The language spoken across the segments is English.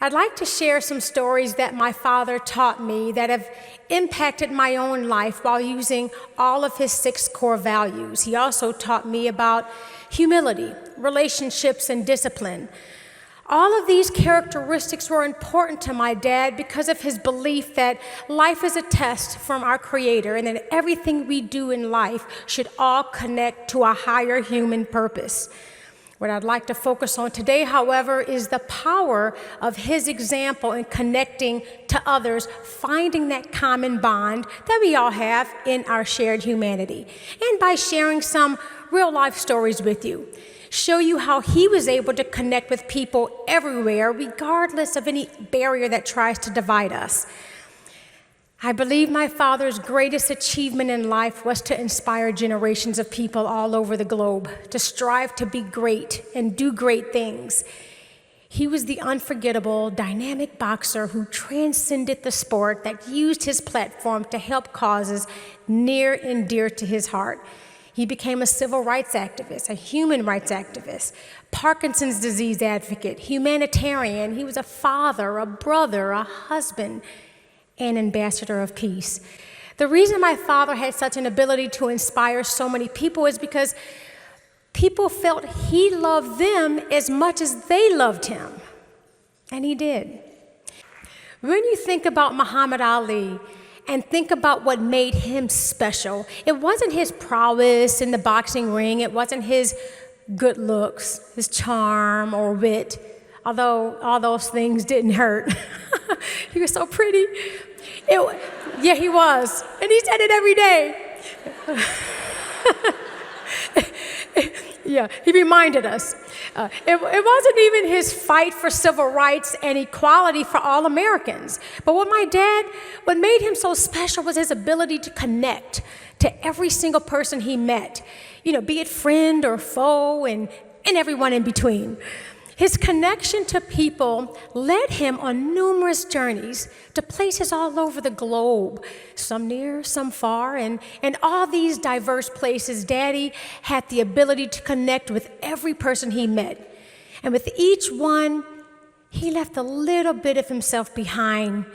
I'd like to share some stories that my father taught me that have impacted my own life while using all of his 6 core values. He also taught me about humility, relationships, and discipline. All of these characteristics were important to my dad because of his belief that life is a test from our Creator and that everything we do in life should all connect to a higher human purpose. What I'd like to focus on today, however, is the power of his example in connecting to others, finding that common bond that we all have in our shared humanity, and by sharing some real-life stories with you. Show you how he was able to connect with people everywhere, regardless of any barrier that tries to divide us. I believe my father's greatest achievement in life was to inspire generations of people all over the globe to strive to be great and do great things. He was the unforgettable, dynamic boxer who transcended the sport, that used his platform to help causes near and dear to his heart. He became a civil rights activist, a human rights activist, Parkinson's disease advocate, humanitarian. He was a father, a brother, a husband, and ambassador of peace. The reason my father had such an ability to inspire so many people is because people felt he loved them as much as they loved him. And he did. When you think about Muhammad Ali and think about what made him special, it wasn't his prowess in the boxing ring, it wasn't his good looks, his charm or wit, although all those things didn't hurt. He was so pretty. Yeah, he was. And he said it every day. Yeah, he reminded us. It wasn't even his fight for civil rights and equality for all Americans. But what made him so special was his ability to connect to every single person he met, be it friend or foe and everyone in between. His connection to people led him on numerous journeys to places all over the globe, some near, some far, and all these diverse places, Daddy had the ability to connect with every person he met. And with each one, he left a little bit of himself behind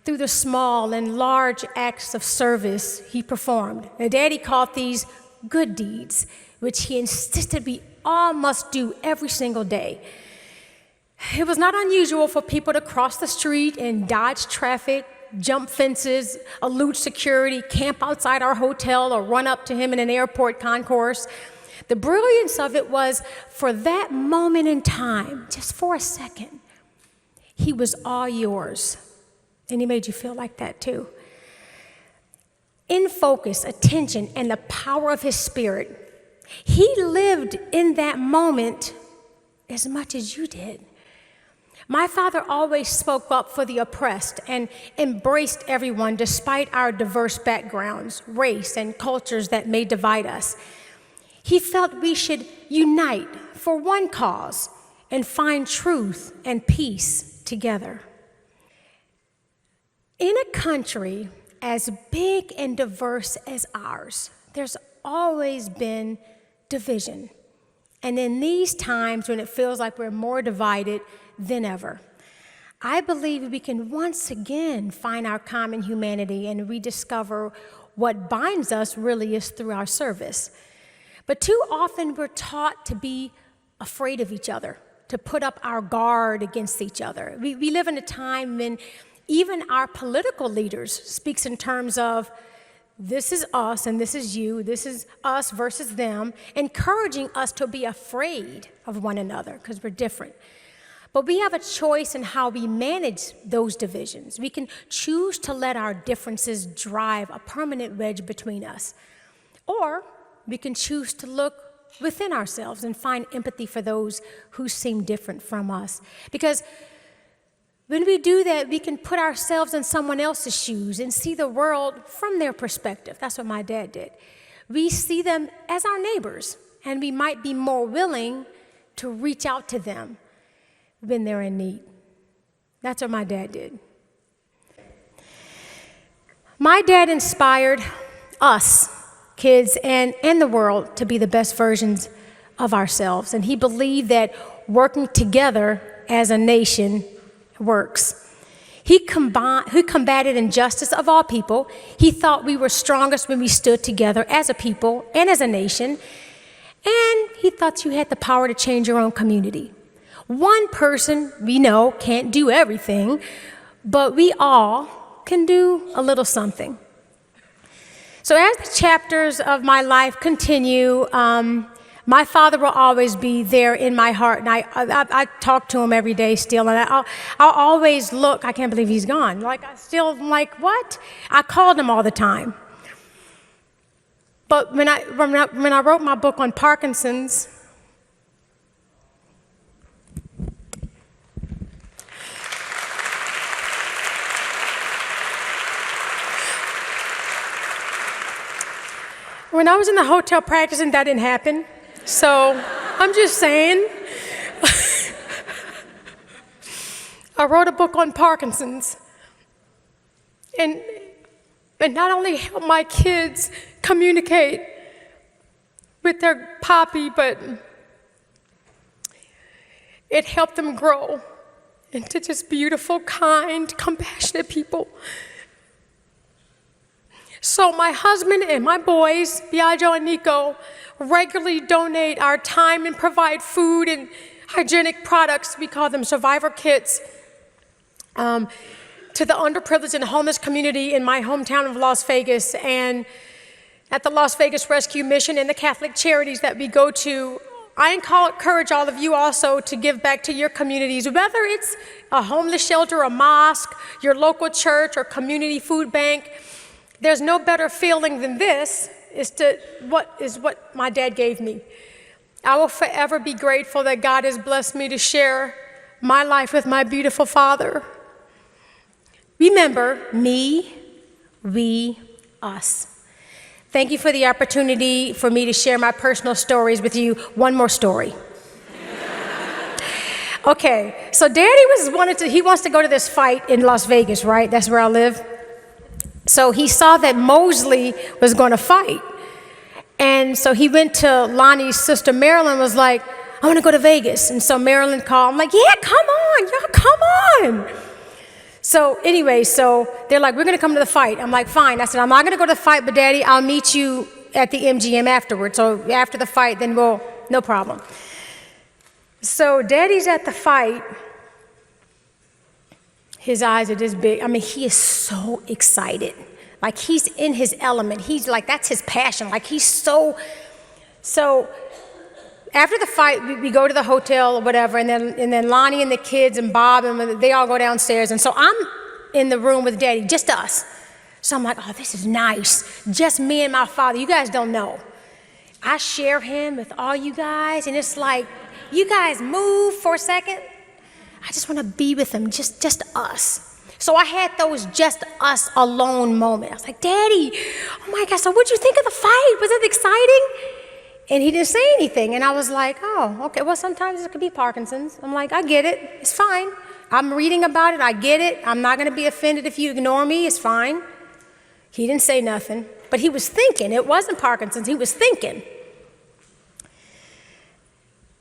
through the small and large acts of service he performed. Now, Daddy called these good deeds, which he insisted we all must do every single day. It was not unusual for people to cross the street and dodge traffic, jump fences, elude security, camp outside our hotel, or run up to him in an airport concourse. The brilliance of it was, for that moment in time, just for a second, he was all yours. And he made you feel like that too. In focus, attention, and the power of his spirit, he lived in that moment as much as you did. My father always spoke up for the oppressed and embraced everyone despite our diverse backgrounds, race, and cultures that may divide us. He felt we should unite for one cause and find truth and peace together. In a country as big and diverse as ours, there's always been division. And in these times when it feels like we're more divided than ever, I believe we can once again find our common humanity and rediscover what binds us really is through our service. But too often we're taught to be afraid of each other, to put up our guard against each other. We live in a time when even our political leaders speaks in terms of this is us and this is you, this is us versus them, encouraging us to be afraid of one another because we're different. But we have a choice in how we manage those divisions. We can choose to let our differences drive a permanent wedge between us. Or we can choose to look within ourselves and find empathy for those who seem different from us. Because when we do that, we can put ourselves in someone else's shoes and see the world from their perspective. That's what my dad did. We see them as our neighbors, and we might be more willing to reach out to them when they're in need. That's what my dad did. My dad inspired us, kids, and the world to be the best versions of ourselves. And he believed that working together as a nation, works. He combated injustice of all people. He thought we were strongest when we stood together as a people and as a nation. And he thought you had the power to change your own community. One person, we know, can't do everything, but we all can do a little something. So as the chapters of my life continue, my father will always be there in my heart, and I talk to him every day still, and I'll always look. I can't believe he's gone. Like, I'm like, what? I called him all the time. But when I wrote my book on Parkinson's, when I was in the hotel practicing, that didn't happen. So I'm just saying. I wrote a book on Parkinson's, and not only help my kids communicate with their poppy, but it helped them grow into just beautiful, kind, compassionate people. So my husband and my boys, Biagio and Nico, regularly donate our time and provide food and hygienic products, we call them survivor kits, to the underprivileged and homeless community in my hometown of Las Vegas, and at the Las Vegas Rescue Mission and the Catholic charities that we go to. I encourage all of you also to give back to your communities, whether it's a homeless shelter, a mosque, your local church, or community food bank. There's no better feeling than this, what my dad gave me. I will forever be grateful that God has blessed me to share my life with my beautiful father. Remember, me, we, us. Thank you for the opportunity for me to share my personal stories with you. One more story. Okay, so Daddy wants to go to this fight in Las Vegas, right? That's where I live. So he saw that Mosley was going to fight. And so he went to Lonnie's sister, Marilyn, was like, I want to go to Vegas. And so Marilyn called. I'm like, yeah, come on, y'all, come on. So anyway, so they're like, we're going to come to the fight. I'm like, fine. I said, I'm not going to go to the fight, but Daddy, I'll meet you at the MGM afterwards. So after the fight, then no problem. So Daddy's at the fight. His eyes are this big. I mean, he is so excited. Like, he's in his element. He's like, that's his passion. Like, he's so after the fight, we go to the hotel or whatever, and then Lonnie and the kids and Bob, and they all go downstairs. And so I'm in the room with Daddy, just us. So I'm like, oh, this is nice. Just me and my father. You guys don't know. I share him with all you guys, and it's like, you guys move for a second. I just want to be with him, just us. So I had those just us alone moments. I was like, Daddy, oh my gosh, so what'd you think of the fight? Was it exciting? And he didn't say anything. And I was like, oh, okay, well, sometimes it could be Parkinson's. I'm like, I get it. It's fine. I'm reading about it. I get it. I'm not going to be offended if you ignore me. It's fine. He didn't say nothing. But he was thinking. It wasn't Parkinson's. He was thinking.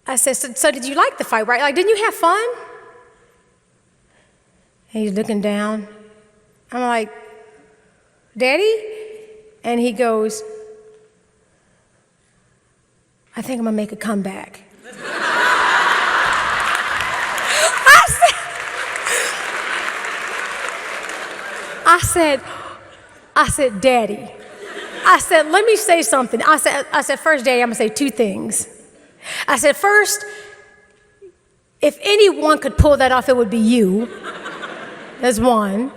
I said, so did you like the fight, right? Like, didn't you have fun? And he's looking down. I'm like, Daddy? And he goes, I think I'm going to make a comeback. I said, Daddy. I said, let me say something. I said, first, Daddy, I'm going to say two things. I said, first, if anyone could pull that off, it would be you. That's one.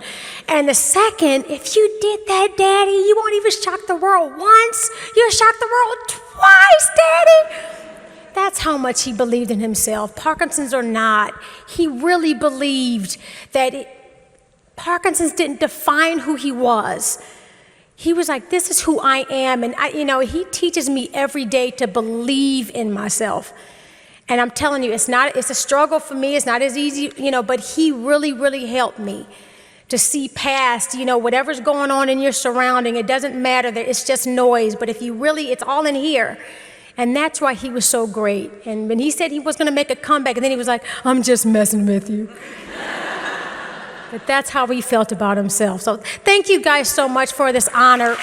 And the second, if you did that, Daddy, you won't even shock the world once. You'll shock the world twice, Daddy. That's how much he believed in himself. Parkinson's or not, he really believed that Parkinson's didn't define who he was. He was like, this is who I am. And he teaches me every day to believe in myself. And I'm telling you, it's a struggle for me. It's not as easy, but he really, really helped me to see past, whatever's going on in your surrounding. It doesn't matter. It's just noise. But if you really, it's all in here. And that's why he was so great. And when he said he was going to make a comeback, and then he was like, I'm just messing with you. But that's how he felt about himself. So thank you guys so much for this honor.